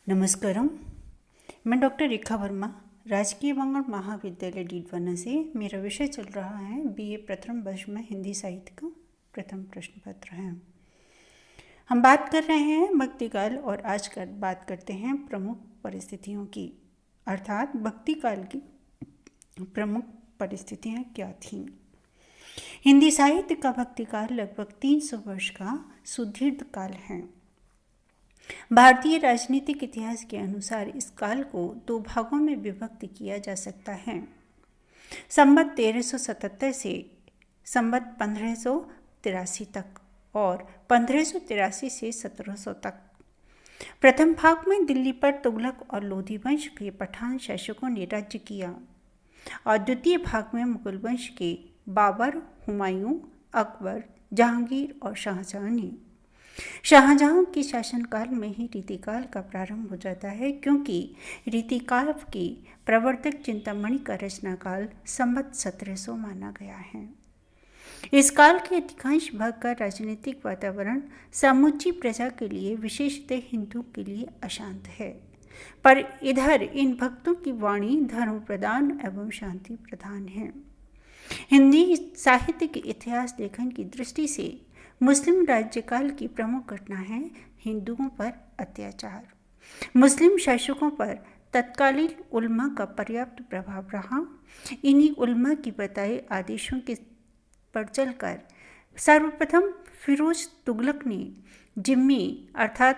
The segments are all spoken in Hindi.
नमस्कारम। मैं डॉक्टर रेखा वर्मा, राजकीय बंगाल महाविद्यालय डीडवाना से। मेरा विषय चल रहा है बीए प्रथम वर्ष में हिंदी साहित्य का प्रथम प्रश्न पत्र है। हम बात कर रहे हैं भक्ति काल और आज बात करते हैं प्रमुख परिस्थितियों की, अर्थात भक्ति काल की प्रमुख परिस्थितियाँ क्या थीं। हिंदी साहित्य का भक्ति काल लगभग 300 वर्ष का सुदीर्घ काल है। भारतीय राजनीतिक इतिहास के अनुसार इस काल को 2 भागों में विभक्त किया जा सकता है, संवत 1377 से संवत 1583 तक और 1583 से 1700 तक। प्रथम भाग में दिल्ली पर तुगलक और लोधी वंश के पठान शासकों ने राज्य किया और द्वितीय भाग में मुगल वंश के बाबर, हुमायूं, अकबर, जहांगीर और शाहजहां ने। शाहजहां के शासनकाल में ही रीतिकाल का प्रारंभ हो जाता है, क्योंकि रीतिकाल की प्रवर्तक चिंतामणि का रचनाकाल संवत 1700 माना गया है। इस काल के अधिकांश भाग का राजनीतिक वातावरण समूची प्रजा के लिए, विशेषतः हिंदुओं के लिए अशांत है, पर इधर इन भक्तों की वाणी धर्म प्रधान एवं शांति प्रधान है। हिंदी साहित्य के इतिहास लेखन की दृष्टि से मुस्लिम राज्यकाल की प्रमुख घटना है हिंदुओं पर अत्याचार। मुस्लिम शासकों पर तत्कालीन उल्मा का पर्याप्त प्रभाव रहा। इन्हीं उल्मा की बताए आदेशों के पर चलकर सर्वप्रथम फिरोज तुगलक ने जिम्मी अर्थात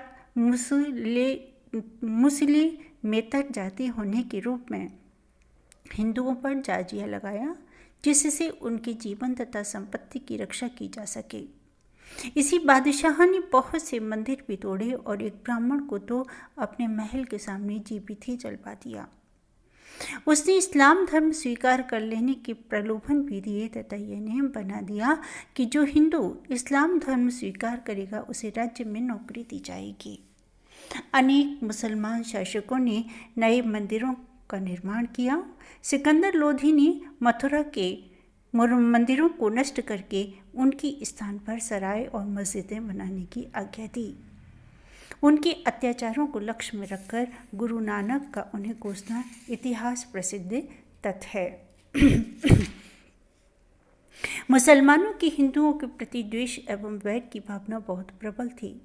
मुस्लिमेतर जाति होने के रूप में हिंदुओं पर जाजिया लगाया, जिससे उनके जीवन तथा संपत्ति की रक्षा की जा सके। इसी बादशाह ने बहुत से मंदिर भी तोड़े और एक ब्राह्मण को तो अपने महल के सामने जीवित ही जलवा दिया। उसने इस्लाम धर्म स्वीकार कर लेने के प्रलोभन भी दिए तथा यह नियम बना दिया कि जो हिंदू इस्लाम धर्म स्वीकार करेगा उसे राज्य में नौकरी दी जाएगी। अनेक मुसलमान शासकों ने नए मंदिरों का निर्माण किया। सिकंदर लोधी ने मथुरा के मंदिरों को नष्ट करके उनकी स्थान पर सराय और मस्जिदें बनाने की आज्ञा दी। उनके अत्याचारों को लक्ष्य में रखकर गुरु नानक का उन्हें कोसना इतिहास प्रसिद्ध तथ्य है। मुसलमानों की हिंदुओं के प्रति द्वेष एवं वैर की भावना बहुत प्रबल थी,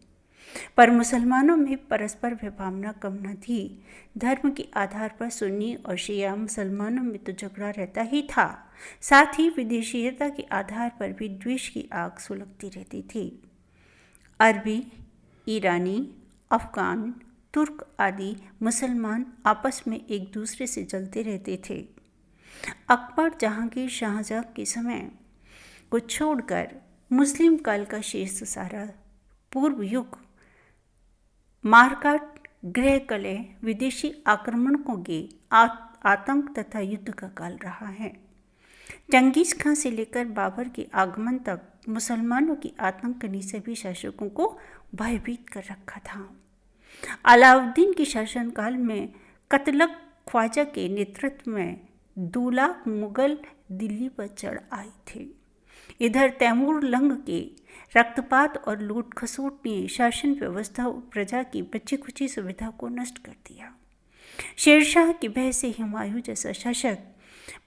पर मुसलमानों में परस्पर भावना कम न थी। धर्म के आधार पर सुन्नी और शिया मुसलमानों में तो झगड़ा रहता ही था, साथ ही विदेशीयता के आधार पर भी द्वेष की आग सुलगती रहती थी। अरबी, ईरानी, अफगान, तुर्क आदि मुसलमान आपस में एक दूसरे से जलते रहते थे। अकबर, जहांगीर, शाहजहां के समय को छोड़कर मुस्लिम काल का शेष सारा पूर्व युग मारकाट, गृह कलह, विदेशी आक्रमणों के आतंक तथा युद्ध का काल रहा है। चंगेज खां से लेकर बाबर के आगमन तक मुसलमानों की आतंक ने सभी शासकों को भयभीत कर रखा था। अलाउद्दीन के शासनकाल में कतलक ख्वाजा के नेतृत्व में 2 लाख मुगल दिल्ली पर चढ़ आए थे। इधर तैमूर लंग के रक्तपात और लूट खसोट ने शासन व्यवस्था और प्रजा की बची खुची सुविधा को नष्ट कर दिया। शेरशाह की भय से हुमायूं जैसा शासक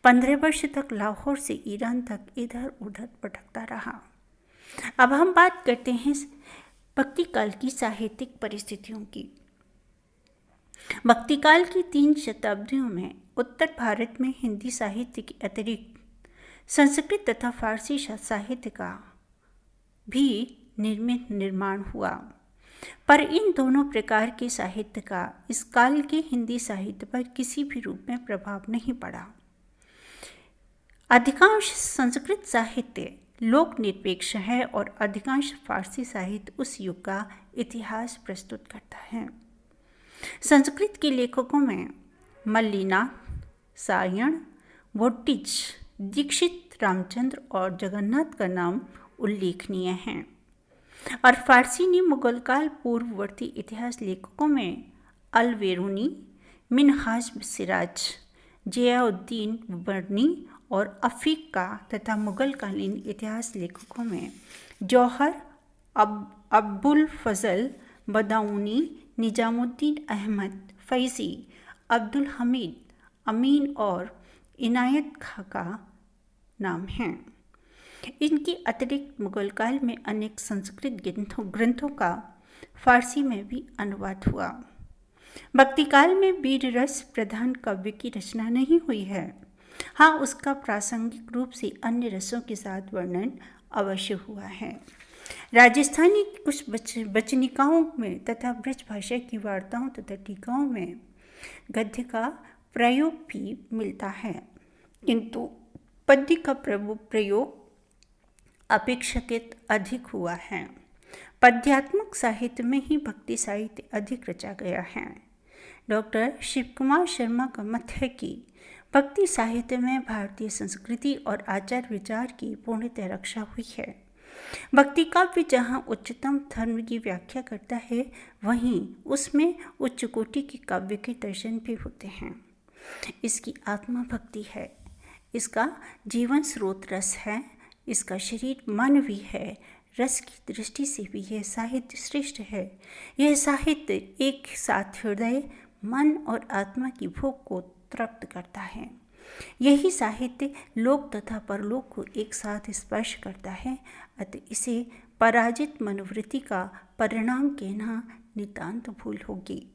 15 वर्ष तक लाहौर से ईरान तक इधर उधर भटकता रहा। अब हम बात करते हैं भक्ति काल की साहित्यिक परिस्थितियों की। भक्ति काल की 3 शताब्दियों में उत्तर भारत में हिंदी साहित्य के अतिरिक्त संस्कृत तथा फारसी साहित्य का भी निर्माण हुआ, पर इन दोनों प्रकार के साहित्य का इस काल के हिंदी साहित्य पर किसी भी रूप में प्रभाव नहीं पड़ा। अधिकांश संस्कृत साहित्य लोक निरपेक्ष है और अधिकांश फारसी साहित्य उस युग का इतिहास प्रस्तुत करता है। संस्कृत के लेखकों में मल्लीनाथ, सायण, भोट्टिच, दीक्षित, रामचंद्र और जगन्नाथ का नाम उल्लेखनीय है, और फारसी ने मुगल काल पूर्ववर्ती इतिहास लेखकों में अल-बेरूनी, मिनहाज सिराज, जियाउद्दीन बर्नी और अफीक का तथा मुगल कालीन इतिहास लेखकों में जौहर, अबुल फजल, बदाऊनी, निजामुद्दीन अहमद, फैज़ी, अब्दुल हमीद, अमीन और इनायत खां का नाम है। इनके अतिरिक्त मुगल काल में अनेक संस्कृत ग्रंथों का फारसी में भी अनुवाद हुआ। भक्ति काल में वीर रस प्रधान काव्य की रचना नहीं हुई है। हाँ, उसका प्रासंगिक रूप से अन्य रसों के साथ वर्णन अवश्य हुआ है। राजस्थानी कुछ वचनिकाओं में तथा ब्रज भाषा की वार्ताओं तथा टीकाओं में गद्य का प्रयोग भी मिलता है, किंतु पद्य का प्रयोग अपेक्षाकृत अधिक हुआ है। पद्यात्मक साहित्य में ही भक्ति साहित्य अधिक रचा गया है। डॉक्टर शिव कुमार शर्मा का मत है कि भक्ति साहित्य में भारतीय संस्कृति और आचार विचार की पूर्णतः रक्षा हुई है। भक्ति काव्य जहाँ उच्चतम धर्म की व्याख्या करता है, वहीं उसमें उच्च कोटि के काव्य के दर्शन भी होते हैं। इसकी आत्मा भक्ति है, इसका जीवन स्रोत रस है, इसका शरीर मन भी है, रस की दृष्टि से भी यह साहित्य श्रेष्ठ है। यह साहित्य एक साथ हृदय, मन और आत्मा की भूख को तृप्त करता है। यही साहित्य लोक तथा परलोक को एक साथ स्पर्श करता है, अतः इसे पराजित मनोवृत्ति का परिणाम कहना नितांत भूल होगी।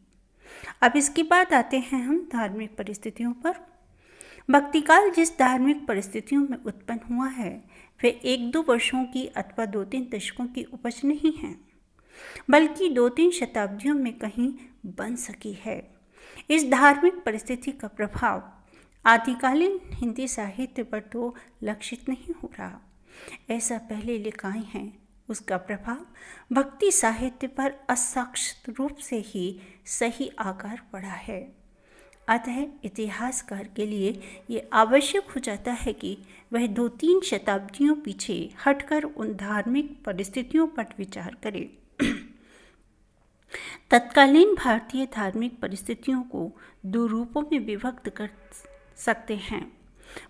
अब इसके बाद आते हैं हम धार्मिक परिस्थितियों पर। भक्तिकाल जिस धार्मिक परिस्थितियों में उत्पन्न हुआ है, वे 1-2 वर्षों की अथवा 2-3 दशकों की उपज नहीं है, बल्कि 2-3 शताब्दियों में कहीं बन सकी है। इस धार्मिक परिस्थिति का प्रभाव आदिकालीन हिंदी साहित्य पर तो लक्षित नहीं हो रहा, ऐसा पहले लिखाए हैं। उसका प्रभाव भक्ति साहित्य पर असाक्षात रूप से ही सही आकार पड़ा है। अतः इतिहासकार के लिए ये आवश्यक हो जाता है कि वह 2-3 शताब्दियों पीछे हटकर उन धार्मिक परिस्थितियों पर विचार करे। तत्कालीन भारतीय धार्मिक परिस्थितियों को 2 रूपों में विभक्त कर सकते हैं: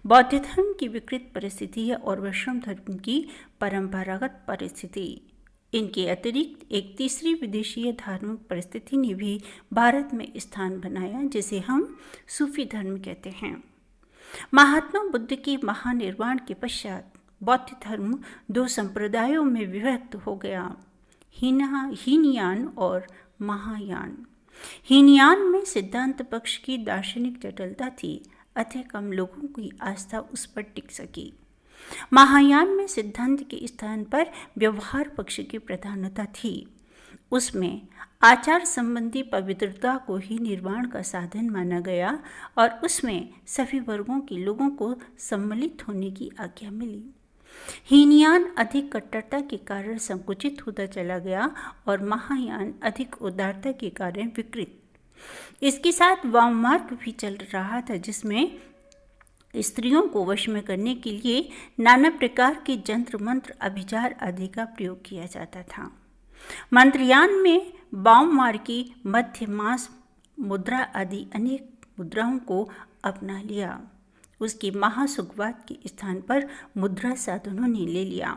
बौद्ध धर्म की विकृत परिस्थिति और वैष्णव धर्म की परंपरागत परिस्थिति। इनके अतिरिक्त एक तीसरी विदेशीय धार्मिक परिस्थिति ने भी भारत में स्थान बनाया, जिसे हम सूफी धर्म कहते हैं। महात्मा बुद्ध के महानिर्वाण के पश्चात बौद्ध धर्म 2 संप्रदायों में विभक्त हो गया: हीनयान और महायान। हीनयान में सिद्धांत पक्ष की दार्शनिक जटिलता थी, अतः कम लोगों की आस्था उस पर टिक सकी। महायान में सिद्धांत के स्थान पर व्यवहार पक्ष की प्रधानता थी। उसमें आचार संबंधी पवित्रता को ही निर्वाण का साधन माना गया और उसमें सभी वर्गों के लोगों को सम्मिलित होने की आज्ञा मिली। हीनयान अधिक कट्टरता के कारण संकुचित होता चला गया और महायान अधिक उदारता के कारण विकृत। इसके साथ वाम मार्ग भी चल रहा था, जिसमें स्त्रियों को वश में करने के लिए नाना प्रकार के जंत्र मंत्र, अभिचार आदि का प्रयोग किया जाता था। मंत्रयान में वाम मार्ग की मध्य मास मुद्रा आदि अनेक मुद्राओं को अपना लिया। उसके महासुखवाद के स्थान पर मुद्रा साधनों ने ले लिया।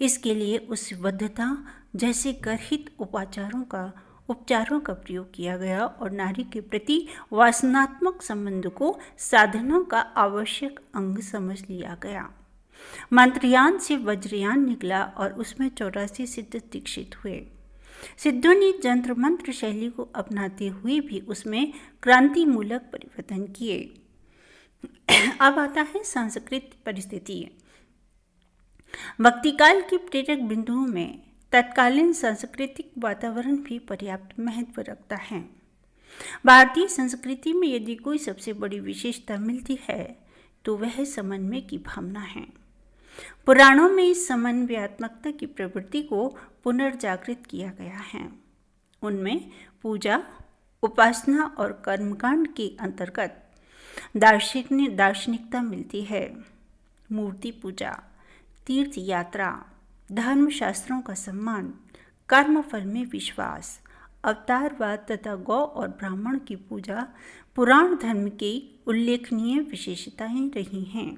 इसके लिए उस बद्धता जैसे गर्हित उपचारों का प्रयोग किया गया और नारी के प्रति वासनात्मक संबंध को साधनों का आवश्यक अंग समझ लिया गया। मंत्रयान से वज्रयान निकला और उसमें 84 सिद्ध दीक्षित हुए। सिद्धों ने जंत्र मंत्र शैली को अपनाते हुए भी उसमें क्रांतिमूलक परिवर्तन किए। अब आता है सांस्कृतिक परिस्थिति। भक्तिकाल के प्रेरक बिंदुओं में तत्कालीन सांस्कृतिक वातावरण भी पर्याप्त महत्व रखता है। भारतीय संस्कृति में यदि कोई सबसे बड़ी विशेषता मिलती है तो वह समन्वय की भावना है। पुराणों में इस समन्वयात्मकता की प्रवृत्ति को पुनर्जागृत किया गया है। उनमें पूजा, उपासना और कर्मकांड के अंतर्गत दार्शनिकता मिलती है। मूर्ति पूजा, तीर्थ यात्रा, धर्मशास्त्रों का सम्मान, कर्मफल में विश्वास, अवतारवाद तथा गौ और ब्राह्मण की पूजा पुराण धर्म की उल्लेखनीय विशेषताएं रही हैं।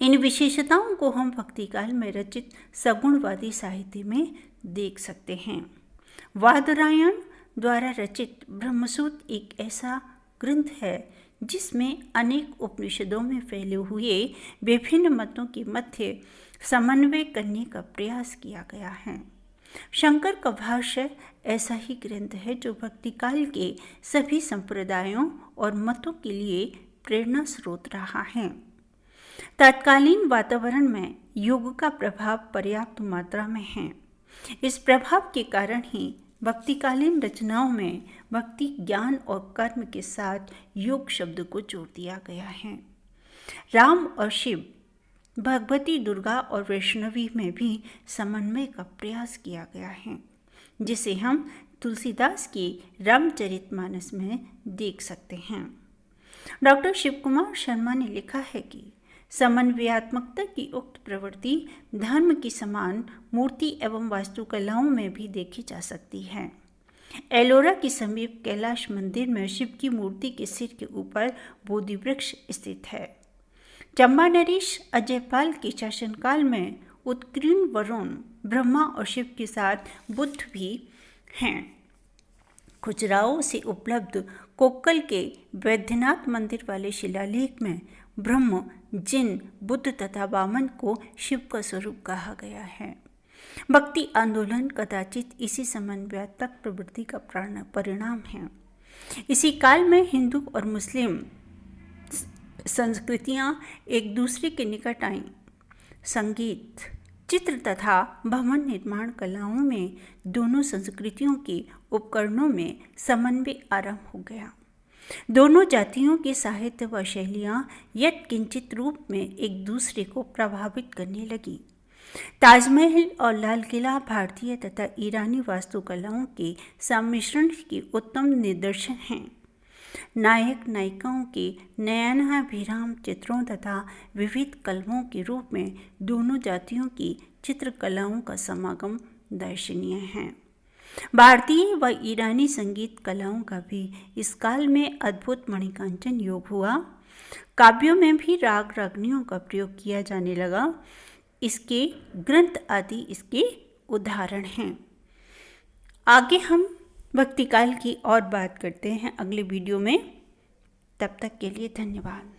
इन विशेषताओं को हम भक्तिकाल में रचित सगुणवादी साहित्य में देख सकते हैं। वादरायण द्वारा रचित ब्रह्मसूत्र एक ऐसा ग्रंथ है जिसमें अनेक उपनिषदों में फैले हुए विभिन्न मतों के मध्य समन्वय करने का प्रयास किया गया है। शंकर का भाष्य ऐसा ही ग्रंथ है जो भक्ति काल के सभी संप्रदायों और मतों के लिए प्रेरणा स्रोत रहा है। तत्कालीन वातावरण में योग का प्रभाव पर्याप्त मात्रा में है। इस प्रभाव के कारण ही भक्तिकालीन रचनाओं में भक्ति, ज्ञान और कर्म के साथ योग शब्द को जोड़ दिया गया है। राम और शिव, भगवती दुर्गा और वैष्णवी में भी समन्वय का प्रयास किया गया है, जिसे हम तुलसीदास की रामचरितमानस में देख सकते हैं। डॉक्टर शिव कुमार शर्मा ने लिखा है कि समन्वयात्मकता की उक्त प्रवृत्ति धर्म की समान मूर्ति एवं वास्तुकलाओं में भी देखी जा सकती है। एलोरा के समीप कैलाश मंदिर में शिव की मूर्ति के सिर के ऊपर बोधि वृक्ष स्थित है। चंबा नरेश अजयपाल के शासनकाल में उत्कीर्ण वरुण, ब्रह्मा और शिव के साथ बुद्ध भी हैं। खुजराहो से उपलब्ध कोक्कल के वैद्यनाथ मंदिर वाले शिलालेख में ब्रह्म, जिन, बुद्ध तथा वामन को शिव का स्वरूप कहा गया है। भक्ति आंदोलन कदाचित इसी समन्वयात्मक प्रवृत्ति का परिणाम है। इसी काल में हिंदू और मुस्लिम संस्कृतियां एक दूसरे के निकट आईं। संगीत, चित्र तथा भवन निर्माण कलाओं में दोनों संस्कृतियों के उपकरणों में समन्वय आरंभ हो गया। दोनों जातियों के साहित्य व शैलियाँ यत्किंचित रूप में एक दूसरे को प्रभावित करने लगी। ताजमहल और लाल किला भारतीय तथा ईरानी वास्तुकलाओं के सम्मिश्रण के उत्तम निदर्शन हैं। नायक नायिकाओं के नयनाभिराम चित्रों तथा विविध कलमों के रूप में दोनों जातियों की चित्रकलाओं का समागम दर्शनीय है। भारतीय व ईरानी संगीत कलाओं का भी इस काल में अद्भुत मणिकांचन योग हुआ। काव्यों में भी राग रागनियों का प्रयोग किया जाने लगा। इसके ग्रंथ आदि इसके उदाहरण हैं। आगे हम भक्तिकाल की और बात करते हैं अगले वीडियो में। तब तक के लिए धन्यवाद।